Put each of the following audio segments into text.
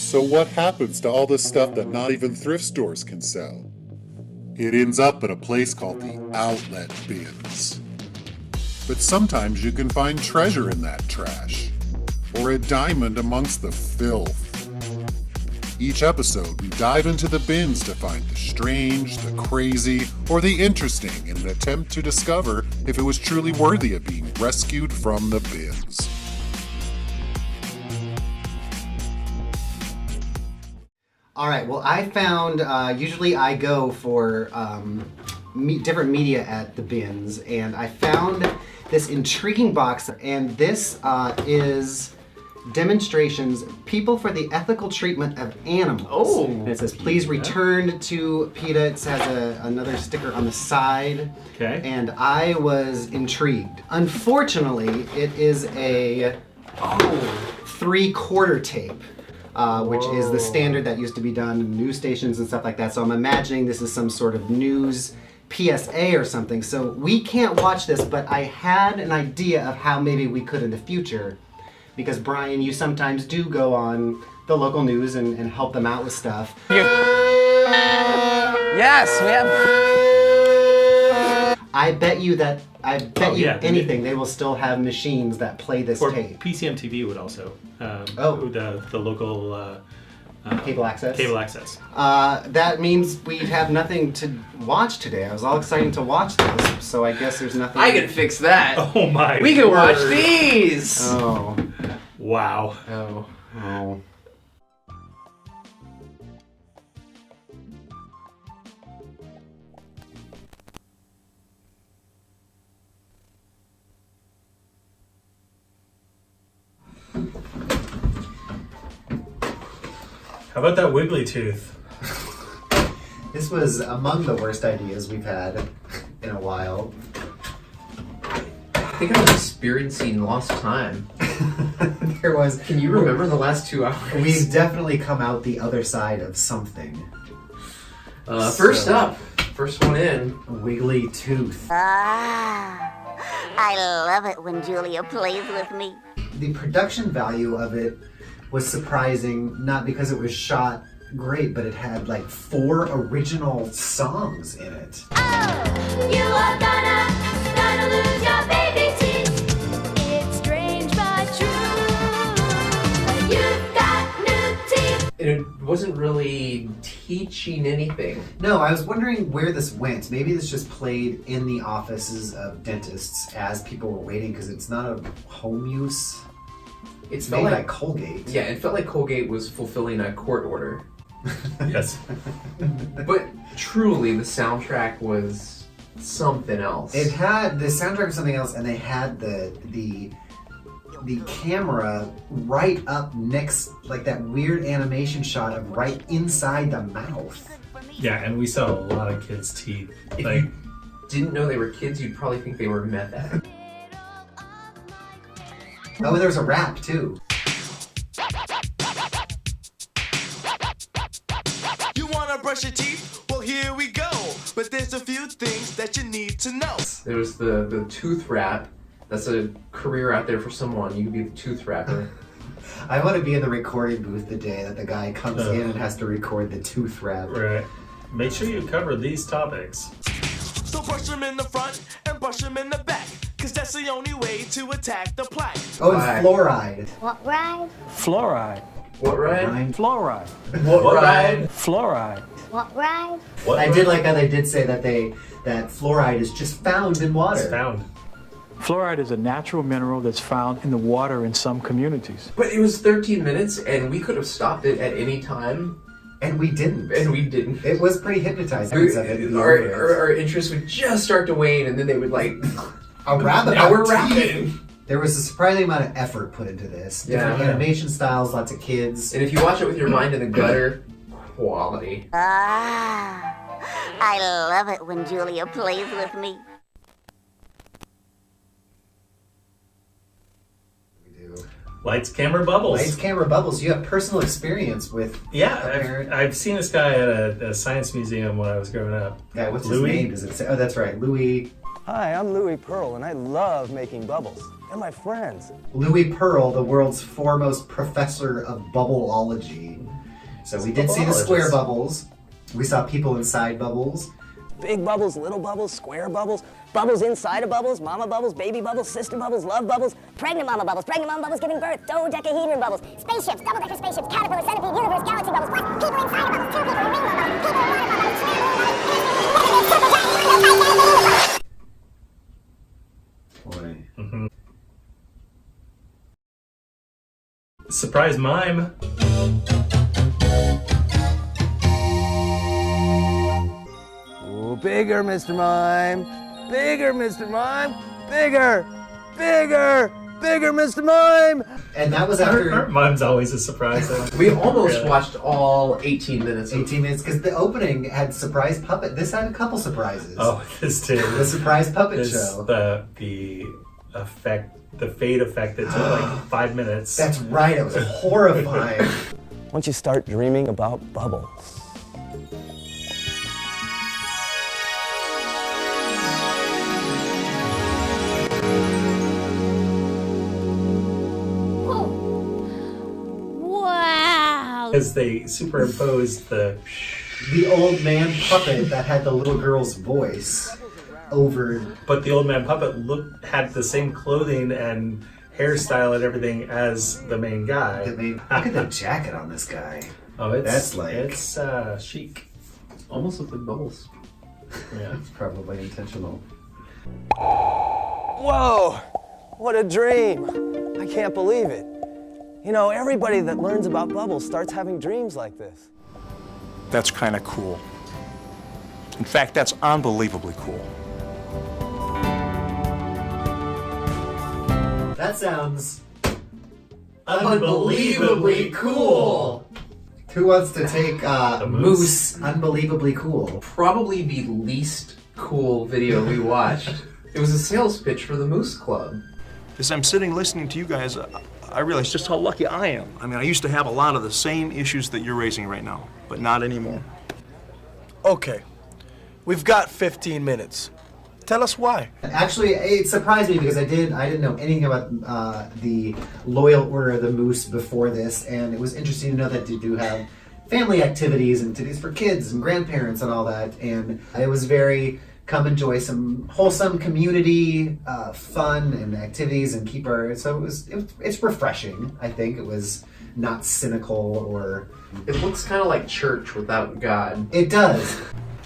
So what happens to all this stuff that not even thrift stores can sell? It ends up at a place called the Outlet Bins. But sometimes you can find treasure in that trash, or a diamond amongst the filth. Each episode, we dive into the bins to find the strange, the crazy, or the interesting in an attempt to discover if it was truly worthy of being rescued from the bins. All right, well, I found, usually I go for different media at the bins, and I found this intriguing box, and this is demonstrations, people for the ethical treatment of animals. Oh! And it says, please return to PETA. It has another sticker on the side. Okay. And I was intrigued. Unfortunately, it is a 3/4 tape. Which is the standard that used to be done in news stations and stuff like that. So I'm imagining this is some sort of news PSA or something. So we can't watch this, but I had an idea of how maybe we could in the future. Because Brian, you sometimes do go on the local news and help them out with stuff. Yes, we have. I bet you anything, they will still have machines that play this Or tape. PCMTV would also. The local Cable access? Cable access. That means we have nothing to watch today. I was all excited to watch this, so I guess there's nothing. I can fix that. Oh my! We can watch word. these. Oh. Wow. Oh. Oh. How about that wiggly tooth? This was among the worst ideas we've had in a while. I think I was experiencing lost time. There was. Can you remember the last 2 hours? We've definitely come out the other side of something. First one in. Wiggly tooth. Ah, I love it when Julia plays with me. The production value of it was surprising, not because it was shot great, but it had like 4 original songs in it. Oh, you are gonna lose your baby teeth. It's strange but true. You've got new teeth. And it wasn't really teaching anything. No, I was wondering where this went. Maybe this just played in the offices of dentists as people were waiting, because it's not a home use. It's made by Colgate. Yeah, it felt like Colgate was fulfilling a court order. Yes. But truly, the soundtrack was something else. It had the soundtrack was something else, and they had the camera right up next, like that weird animation shot of right inside the mouth. Yeah, and we saw a lot of kids' teeth. If Like, you didn't know they were kids, you'd probably think they were meth addicts. Oh, and there was a rap too. You wanna brush your teeth? Well, here we go. But there's a few things that you need to know. There was the tooth wrap. That's a career out there for someone. You could be the tooth wrapper. I want to be in the recording booth the day that the guy comes in and has to record the tooth wrap. right. Make sure you cover these topics. So brush them in the front and brush them in the back. Cause that's the only way to attack the plaque. Oh, and fluoride. What ride? Fluoride. What ride? Fluoride. What ride? Fluoride. What ride? I did like how they did say that that fluoride is just found in water. It's found. Fluoride is a natural mineral that's found in the water in some communities. But it was 13 minutes, and we could have stopped it at any time. And we didn't. It was pretty hypnotizing. Our interest would just start to wane, and then they would like... A rabbit. Now we're rapping. There was a surprising amount of effort put into this. Different animation styles, lots of kids. And if you watch it with your mind in the gutter, quality. Ah, I love it when Julia plays with me. Lights, camera, bubbles. Lights, camera, bubbles. You have personal experience with. Yeah, I've seen this guy at a science museum when I was growing up. Yeah, what's Louis? his name? Does it say? Oh, that's right, Louis. Hi, I'm Louis Pearl, and I love making bubbles. And my friends. Louis Pearl, the world's foremost professor of bubbleology. So we did see the square bubbles. We saw people inside bubbles. Big bubbles, little bubbles, square bubbles, bubbles inside of bubbles, mama bubbles, baby bubbles, sister bubbles, love bubbles, Pregnant mama bubbles giving birth, dodecahedron bubbles, spaceships, double-decker spaceships, caterpillar, centipede, universe, galaxy bubbles, plus people inside of bubbles, two people in rainbow bubbles, people in water bubbles, Boy. Surprise mime. Ooh, bigger, Mr. Mime. Bigger, Mr. Mime. Bigger, bigger, bigger, Mr. Mime. And that was after Mime's always a surprise. Though. We almost Yeah. watched all 18 minutes. 18 minutes, because the opening had surprise puppet. This had a couple surprises. Oh, this too. The surprise puppet This, show. the effect, the fade effect that took like 5 minutes. That's right, it was horrifying. Once you start dreaming about bubbles. Wow. Because they superimposed the. The old man puppet that had the little girl's voice over. But the old man puppet had the same clothing and hairstyle and everything as the main guy. Look at the jacket on this guy. Oh, it's chic. Almost looked like bubbles. Yeah. It's probably intentional. Whoa, what a dream. I can't believe it. You know, everybody that learns about bubbles starts having dreams like this. That's kind of cool. In fact, that's unbelievably cool. That sounds Unbelievably cool. Who wants to take Moose. Unbelievably cool? Probably the least cool video we watched. It was a sales pitch for the Moose Club. As I'm sitting listening to you guys, I realize just how lucky I am. I mean, I used to have a lot of the same issues that you're raising right now, but not anymore. Okay, we've got 15 minutes. Tell us why. Actually, it surprised me because I didn't know anything about the Loyal Order of the Moose before this, and it was interesting to know that they do have family activities and activities for kids and grandparents and all that, and it was very come enjoy some wholesome community fun and activities and keep our it's refreshing. I think it was not cynical or It looks kind of like church without God. it does.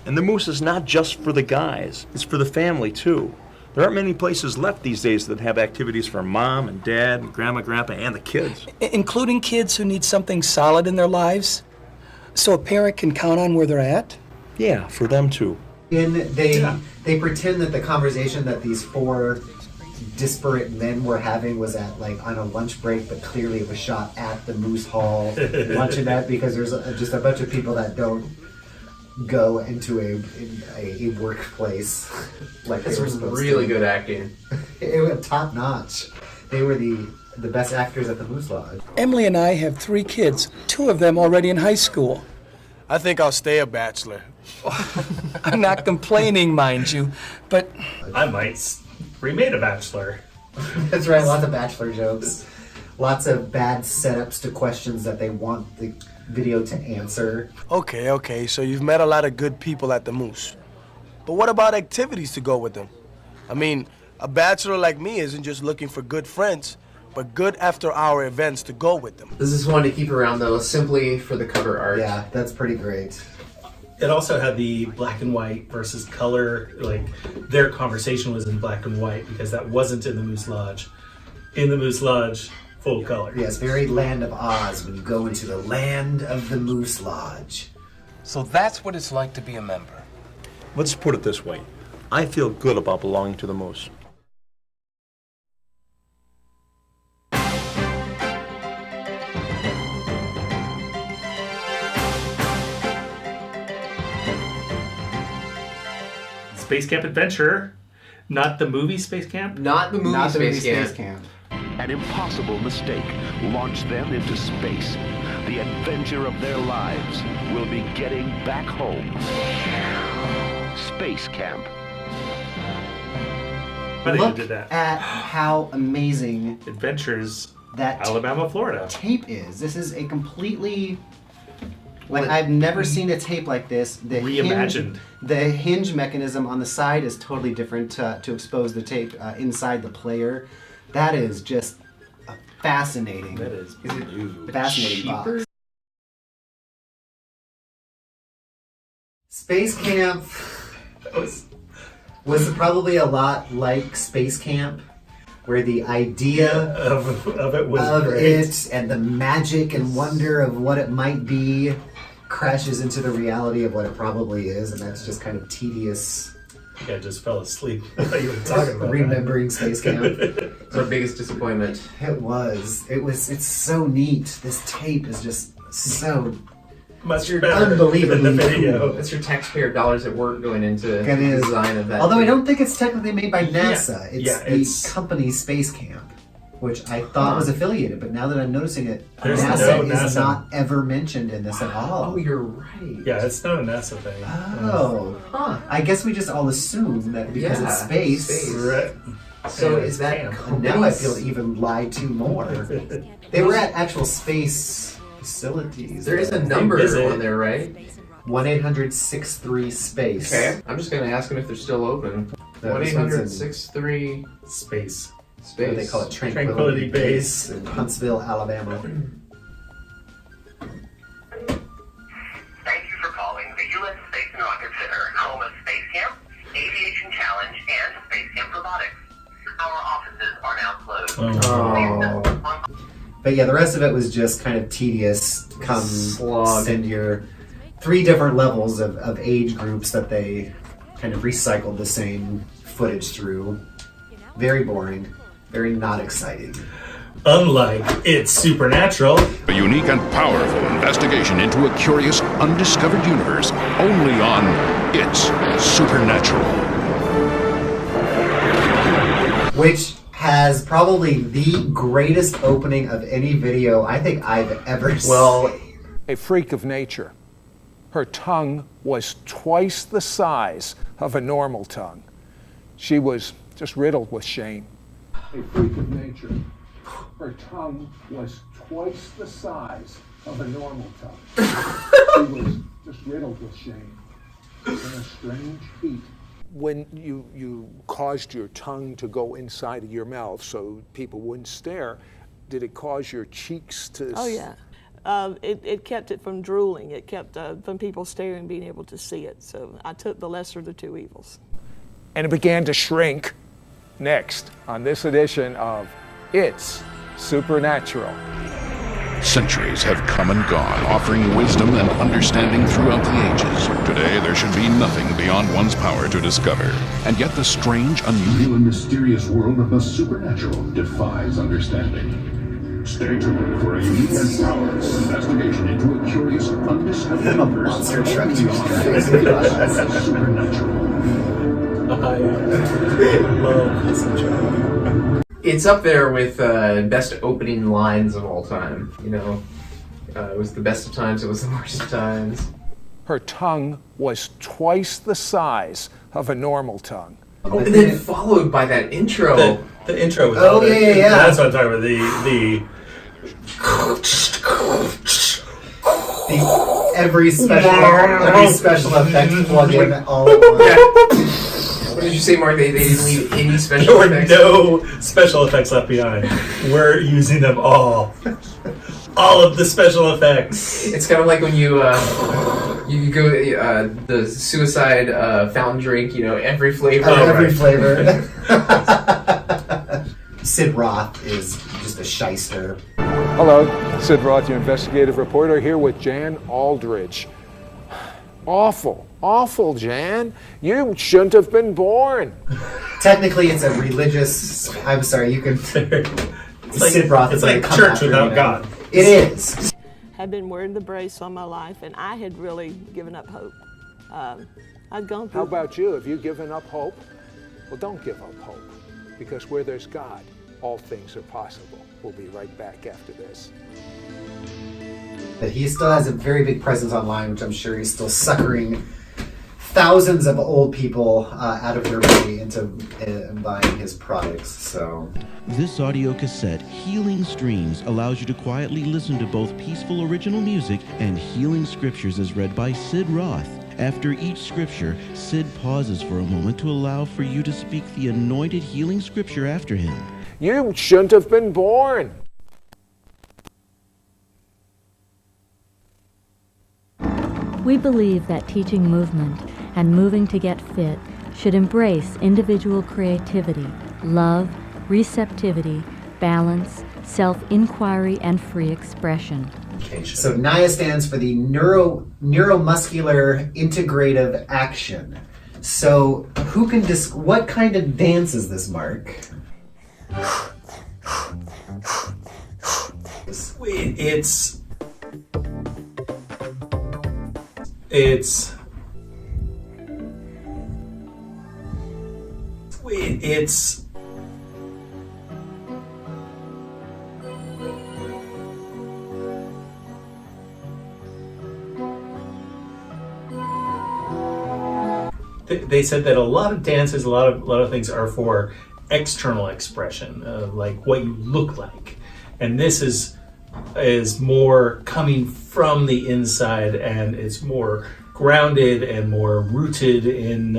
And the Moose is not just for the guys, it's for the family too. There aren't many places left these days that have activities for mom and dad and grandma, grandpa, and the kids. Including kids who need something solid in their lives, so a parent can count on where they're at? Yeah, for them too. They pretend that the conversation that these four disparate men were having was at like on a lunch break, but clearly it was shot at the Moose Hall luncheonette because there's just a bunch of people that don't go into a workplace like This they were was supposed really to. good acting. It was top notch. They were the best actors at the Moose Lodge. Emily and I have 3 kids, 2 of them already in high school. I think I'll stay a bachelor. I'm not complaining, mind you, but I might remade a bachelor. That's right, lots of bachelor jokes. Lots of bad setups to questions that they want the video to answer. Okay, so you've met a lot of good people at the Moose. But what about activities to go with them? I mean, a bachelor like me isn't just looking for good friends, but good after-hour events to go with them. This is one to keep around though, simply for the cover art. Yeah, that's pretty great. It also had the black and white versus color, like their conversation was in black and white because that wasn't in the Moose Lodge. In the Moose Lodge, full color. Yes, very Land of Oz when you go into the land of the Moose Lodge. So that's what it's like to be a member. Let's put it this way. I feel good about belonging to the Moose. Space Camp Adventure, not the movie Space Camp. Not the movie Space Camp. An impossible mistake launched them into space. The adventure of their lives will be getting back home. Space Camp. Look did that. at how amazing Adventures that Alabama, Florida tape is. This is a completely Like, I've never seen a tape like this. Reimagined. The hinge mechanism on the side is totally different to expose the tape inside the player. That is just a fascinating. That is fascinating cheaper? box. Space Camp was probably a lot like Space Camp, where the idea of it was of great. it and the magic and wonder of what it might be crashes into the reality of what it probably is, and that's just kind of tedious. I think I just fell asleep while you were talking about remembering Space Camp. It's our biggest disappointment. It's so neat. This tape is just so much better unbelievably than the video. cool. That's your taxpayer dollars at work going into the It is. design of that. Although I tape. don't think it's technically made by NASA. Yeah, It's the company Space Camp, which I thought was affiliated, but now that I'm noticing it, There's NASA no is NASA. not ever mentioned in this at all. Oh, you're right. Yeah, it's not a NASA thing. Oh, I guess we just all assume that because it's Yeah, space. Right. So Yeah, is that camp. And now I feel even lied to more. They were at actual space facilities. There is a number visit. on there, right? 1-800-63-SPACE. Okay. I'm just gonna ask them if they're still open. No, this one's in- 1-800-63 Space. space. They call it Tranquility Base. in Huntsville, Alabama. Thank you for calling the U.S. Space and Rocket Center, home of Space Camp, Aviation Challenge, and Space Camp Robotics. Our offices are now closed. Oh. But yeah, the rest of it was just kind of tedious. Slog. Send your 3 different levels of age groups that they kind of recycled the same footage through. Very boring. Very not exciting. Unlike It's Supernatural. A unique and powerful investigation into a curious, undiscovered universe, only on It's Supernatural. Which has probably the greatest opening of any video I think I've ever seen. A freak of nature. Her tongue was twice the size of a normal tongue. She was just riddled with shame. A freak of nature. Her tongue was twice the size of a normal tongue. She was just riddled with shame. In a strange heat. When you caused your tongue to go inside of your mouth so people wouldn't stare, did it cause your cheeks to... Oh, yeah. It kept it from drooling. It kept from people staring, being able to see it. So I took the lesser of the 2 evils. And it began to shrink. Next, on this edition of It's Supernatural. Centuries have come and gone, offering wisdom and understanding throughout the ages. Today, there should be nothing beyond one's power to discover. And yet the strange, unusual, and mysterious world of the supernatural defies understanding. Stay tuned for a unique and powerful investigation into a curious, undiscovered universe. Monster truck to Supernatural. I love this intro. It's up there with best opening lines of all time. You know, it was the best of times. It was the worst of times. Her tongue was twice the size of a normal tongue. Oh, and then followed by that intro. The intro was yeah. That's what I'm talking about. Every special effect plug-in all at once. What did you say, Mark? They didn't leave any special There were effects? no special effects left behind. We're using them all. All of the special effects. It's kind of like when you go the suicide fountain drink. You know, every flavor. Every flavor. Sid Roth is just a shyster. Hello, Sid Roth, your investigative reporter, here with Jan Aldridge. Awful, Jan. You shouldn't have been born. Technically, it's a religious. I'm sorry, you can. Sid Roth it's is like come church after without you. God. It is. Had been wearing the brace all my life, and I had really given up hope. I'd gone through. How about you? Have you given up hope? Well, don't give up hope, because where there's God, all things are possible. We'll be right back after this. But he still has a very big presence online, which I'm sure he's still suckering thousands of old people out of their way into buying his products. So This audio cassette, Healing Streams, allows you to quietly listen to both peaceful original music and healing scriptures as read by Sid Roth. After each scripture, Sid pauses for a moment to allow for you to speak the anointed healing scripture after him. You shouldn't have been born. We believe that teaching movement and moving to get fit should embrace individual creativity, love, receptivity, balance, self-inquiry, and free expression. So NIA stands for the Neuromuscular Integrative Action. So who can what kind of dance is this, Mark? It's they said that a lot of dances, a lot of things are for external expression, like what you look like, and this is more coming from the inside, and it's more grounded and more rooted in.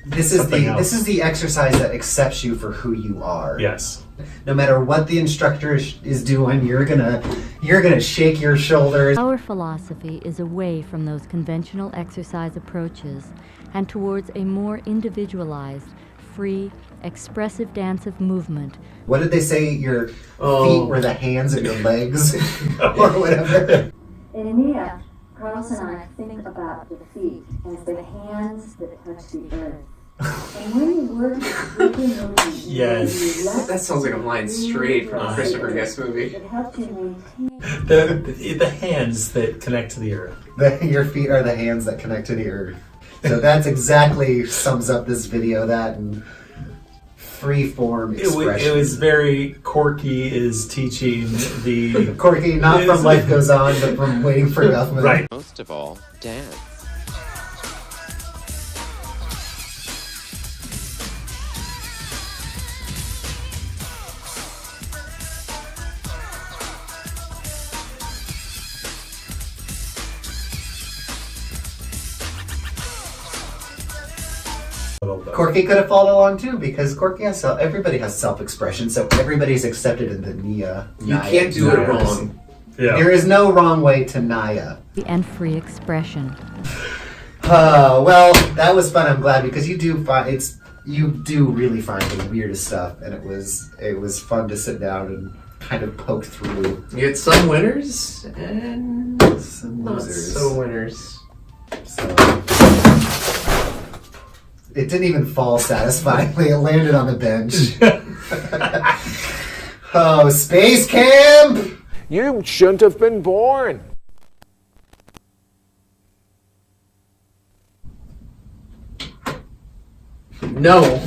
This is the exercise that accepts you for who you are. Yes. No matter what the instructor is doing, you're gonna shake your shoulders. Our philosophy is away from those conventional exercise approaches and towards a more individualized, free, expressive dance of movement. What did they say? Your feet were the hands of your legs, or whatever. In Nia, Carlos and I think about the feet as the hands that touch the earth. And when you work with your movement, Yes. That sounds like a line straight from a Christopher Guest movie. it helps you maintain. The hands that connect to the earth. Your feet are the hands that connect to the earth. So that's exactly sums up this video. That and free form expression. It was very Corky is teaching the Corky, not from Life Goes On, but from Waiting for Guffman. Right. Most of all, dance. Corky could have followed along too, because Corky has everybody has self-expression, so everybody's accepted in the Nia. You can't do it wrong. Yeah. There is no wrong way to Nia. And free expression. Well, that was fun. I'm glad, because you do really find the weirdest stuff, and it was fun to sit down and kind of poke through. You get some winners and some not losers. so winners. So it didn't even fall satisfyingly. It landed on the bench. Oh, Space Camp! You shouldn't have been born. No.